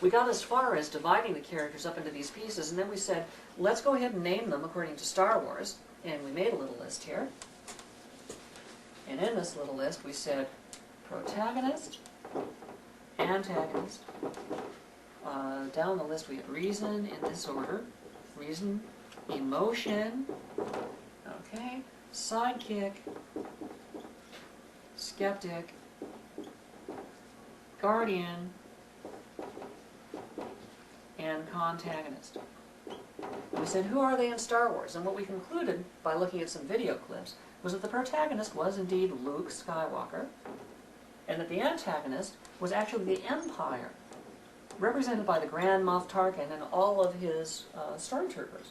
we got as far as dividing the characters up into these pieces, and then we said, let's go ahead and name them according to Star Wars. And we made a little list here. And in this little list, we said protagonist, antagonist. Down the list, we had reason in this order. Reason, emotion, okay, sidekick, skeptic, guardian, and contagonist. And we said, who are they in Star Wars? And what we concluded by looking at some video clips was that the protagonist was indeed Luke Skywalker, and that the antagonist was actually the Empire, represented by the Grand Moff Tarkin and all of his stormtroopers.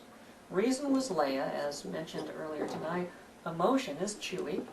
Reason was Leia, as mentioned earlier tonight. Emotion is Chewie.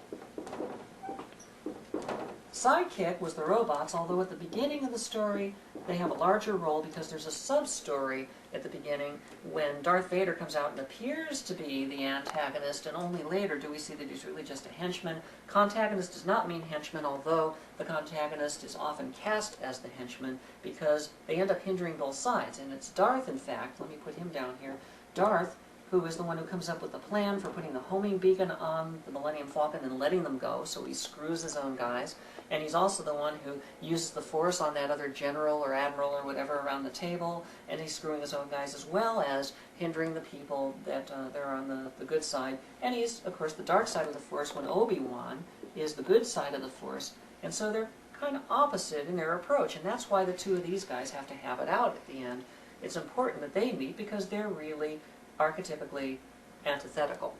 Sidekick was the robots, although at the beginning of the story they have a larger role because there's a sub-story at the beginning when Darth Vader comes out and appears to be the antagonist, and only later do we see that he's really just a henchman. Contagonist does not mean henchman, although the contagonist is often cast as the henchman because they end up hindering both sides. And it's Darth, in fact, let me put him down here, Darth, who is the one who comes up with the plan for putting the homing beacon on the Millennium Falcon and letting them go, so he screws his own guys. And he's also the one who uses the Force on that other general or admiral or whatever around the table, and he's screwing his own guys as well as hindering the people that they're on the good side. And he's, of course, the dark side of the Force when Obi-Wan is the good side of the Force. And so they're kind of opposite in their approach, and that's why the two of these guys have to have it out at the end. It's important that they meet because they're really archetypically antithetical.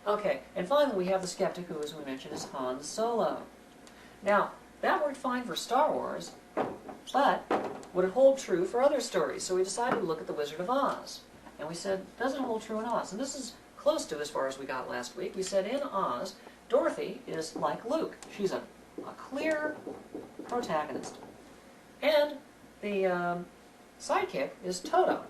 Okay, and finally we have the skeptic, who, as we mentioned, is Han Solo. Now, that worked fine for Star Wars, but would it hold true for other stories? So we decided to look at The Wizard of Oz. And we said, does it hold true in Oz? And this is close to as far as we got last week. We said in Oz, Dorothy is like Luke. She's a clear protagonist. And the sidekick is Toto.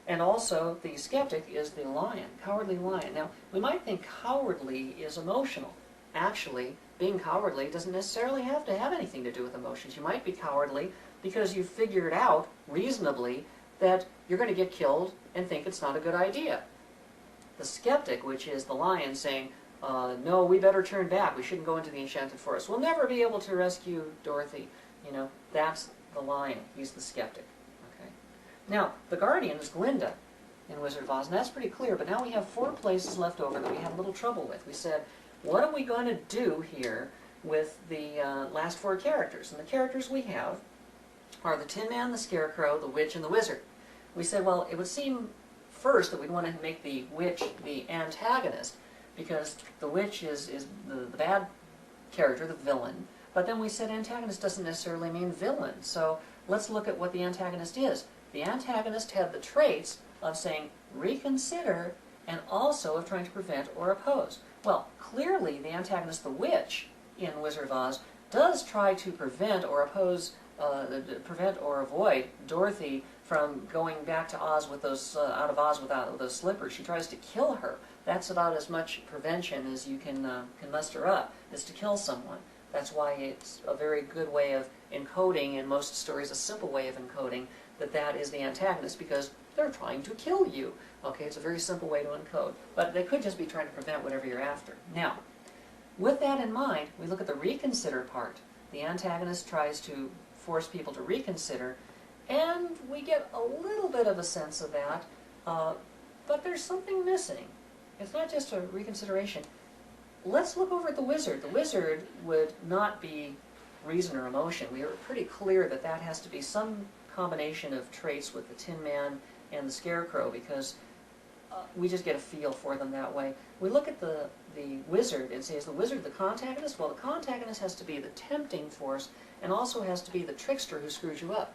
And also, the skeptic is the lion, cowardly lion. Now, we might think cowardly is emotional. Actually, being cowardly doesn't necessarily have to have anything to do with emotions. You might be cowardly because you figured out, reasonably, that you're going to get killed and think it's not a good idea. The skeptic, which is the lion, saying, no, we better turn back. We shouldn't go into the enchanted forest. We'll never be able to rescue Dorothy. You know, that's the lion. He's the skeptic. Now, the guardian is Glinda in Wizard of Oz, and that's pretty clear, but now we have 4 places left over that we had a little trouble with. We said, what are we going to do here with the last 4 characters? And the characters we have are the Tin Man, the Scarecrow, the Witch, and the Wizard. We said, well, it would seem first that we'd want to make the Witch the antagonist, because the Witch is the bad character, the villain, but then we said antagonist doesn't necessarily mean villain, so let's look at what the antagonist is. The antagonist had the traits of saying reconsider and also of trying to prevent or oppose. Well, clearly the antagonist, the witch, in Wizard of Oz, does try to prevent or oppose, prevent or avoid Dorothy from going back to Oz with those, out of Oz without those slippers. She tries to kill her. That's about as much prevention as you can muster up, is to kill someone. That's why it's a very good way of encoding, in most stories a simple way of encoding, that is the antagonist, because they're trying to kill you. Okay, it's a very simple way to encode. But they could just be trying to prevent whatever you're after. Now, with that in mind, we look at the reconsider part. The antagonist tries to force people to reconsider, and we get a little bit of a sense of that, but there's something missing. It's not just a reconsideration. Let's look over at the wizard. The wizard would not be reason or emotion. We are pretty clear that that has to be some combination of traits with the Tin Man and the Scarecrow, because we just get a feel for them that way. We look at the wizard and say, is the wizard the contagonist? Well, the contagonist has to be the tempting force and also has to be the trickster who screws you up.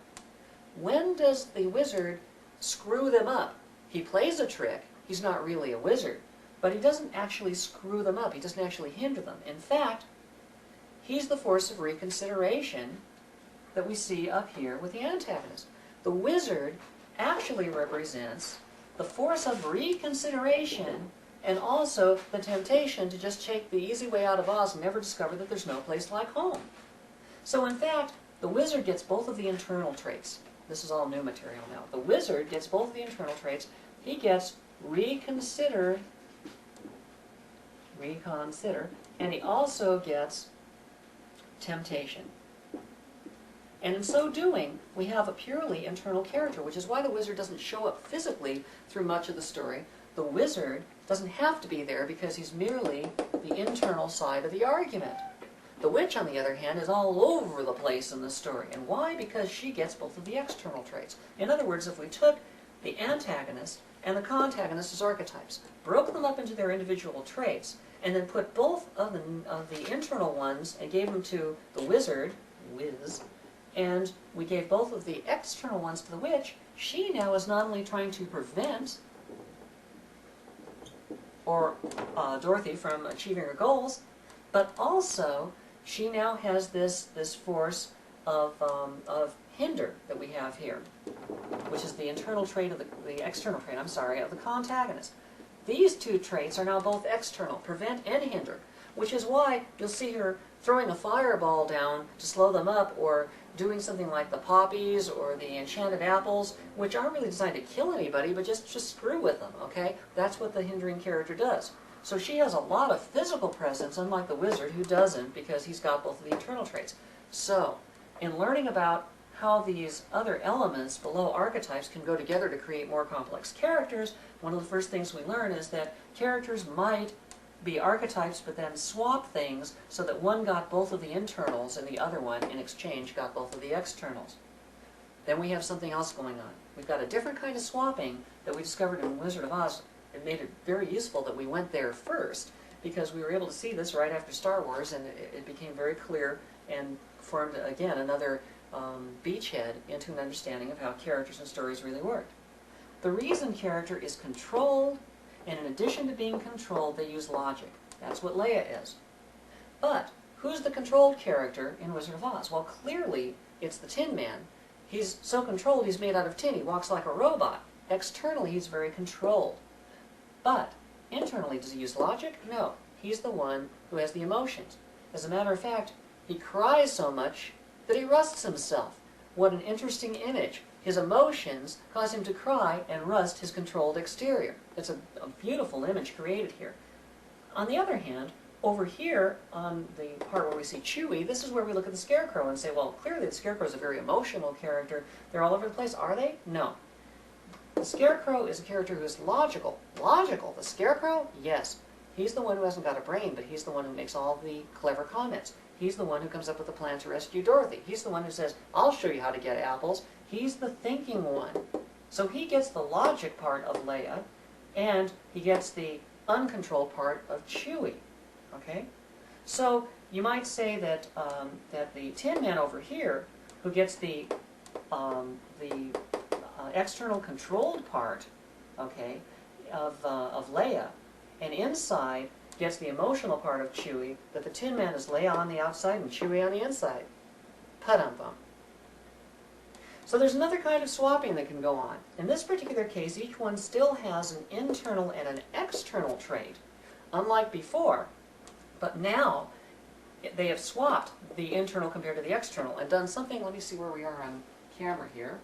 When does the wizard screw them up? He plays a trick. He's not really a wizard, but he doesn't actually screw them up. He doesn't actually hinder them. In fact, he's the force of reconsideration that we see up here with the antagonist. The wizard actually represents the force of reconsideration and also the temptation to just take the easy way out of Oz and never discover that there's no place like home. So in fact, the wizard gets both of the internal traits. This is all new material now. The wizard gets both of the internal traits. He gets reconsider, and he also gets temptation. And in so doing, we have a purely internal character, which is why the wizard doesn't show up physically through much of the story. The wizard doesn't have to be there because he's merely the internal side of the argument. The witch, on the other hand, is all over the place in the story. And why? Because she gets both of the external traits. In other words, if we took the antagonist and the contagonist as archetypes, broke them up into their individual traits, and then put both of the internal ones and gave them to the wizard, Wiz, and we gave both of the external ones to the witch, she now is not only trying to prevent Dorothy from achieving her goals, but also she now has this force of hinder that we have here, which is the internal trait of the external trait, of the contagonist. These two traits are now both external, prevent and hinder, which is why you'll see her throwing a fireball down to slow them up, or doing something like the poppies or the enchanted apples, which aren't really designed to kill anybody, but just screw with them, okay? That's what the hindering character does. So she has a lot of physical presence, unlike the wizard, who doesn't, because he's got both of the internal traits. So, in learning about how these other elements below archetypes can go together to create more complex characters, one of the first things we learn is that characters might be archetypes but then swap things so that one got both of the internals and the other one, in exchange, got both of the externals. Then we have something else going on. We've got a different kind of swapping that we discovered in Wizard of Oz. It made it very useful that we went there first, because we were able to see this right after Star Wars, and it became very clear and formed, again, another beachhead into an understanding of how characters and stories really work. The reason character is controlled, and in addition to being controlled, they use logic. That's what Leia is. But who's the controlled character in Wizard of Oz? Well, clearly it's the Tin Man. He's so controlled he's made out of tin. He walks like a robot. Externally, he's very controlled. But internally, does he use logic? No. He's the one who has the emotions. As a matter of fact, he cries so much that he rusts himself. What an interesting image. His emotions cause him to cry and rust his controlled exterior. It's a beautiful image created here. On the other hand, over here on the part where we see Chewie, this is where we look at the Scarecrow and say, well, clearly the Scarecrow is a very emotional character. They're all over the place. Are they? No. The Scarecrow is a character who is logical. Logical? The Scarecrow? Yes. He's the one who hasn't got a brain, but he's the one who makes all the clever comments. He's the one who comes up with the plan to rescue Dorothy. He's the one who says, I'll show you how to get apples. He's the thinking one. So he gets the logic part of Leia, and he gets the uncontrolled part of Chewie. Okay? So you might say that that the Tin Man over here, who gets the external controlled part, okay, of Leia, and inside gets the emotional part of Chewie, that the Tin Man is Leia on the outside and Chewie on the inside. Padum-bum. So there's another kind of swapping that can go on. In this particular case, each one still has an internal and an external trait, unlike before. But now, they have swapped the internal compared to the external and done something. Let me see where we are on camera here.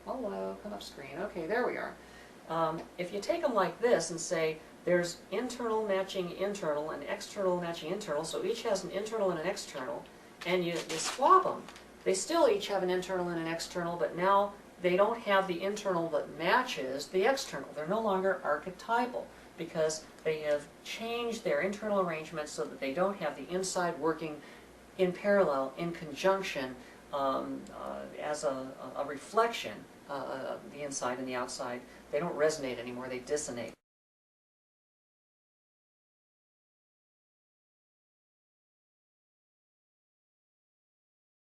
Hello, come up screen. Okay, there we are. If you take them like this and say, there's internal matching internal and external matching internal, so each has an internal and an external, and you swap them. They still each have an internal and an external, but now they don't have the internal that matches the external. They're no longer archetypal because they have changed their internal arrangements so that they don't have the inside working in parallel, in conjunction, as a reflection, the inside and the outside. They don't resonate anymore, they dissonate.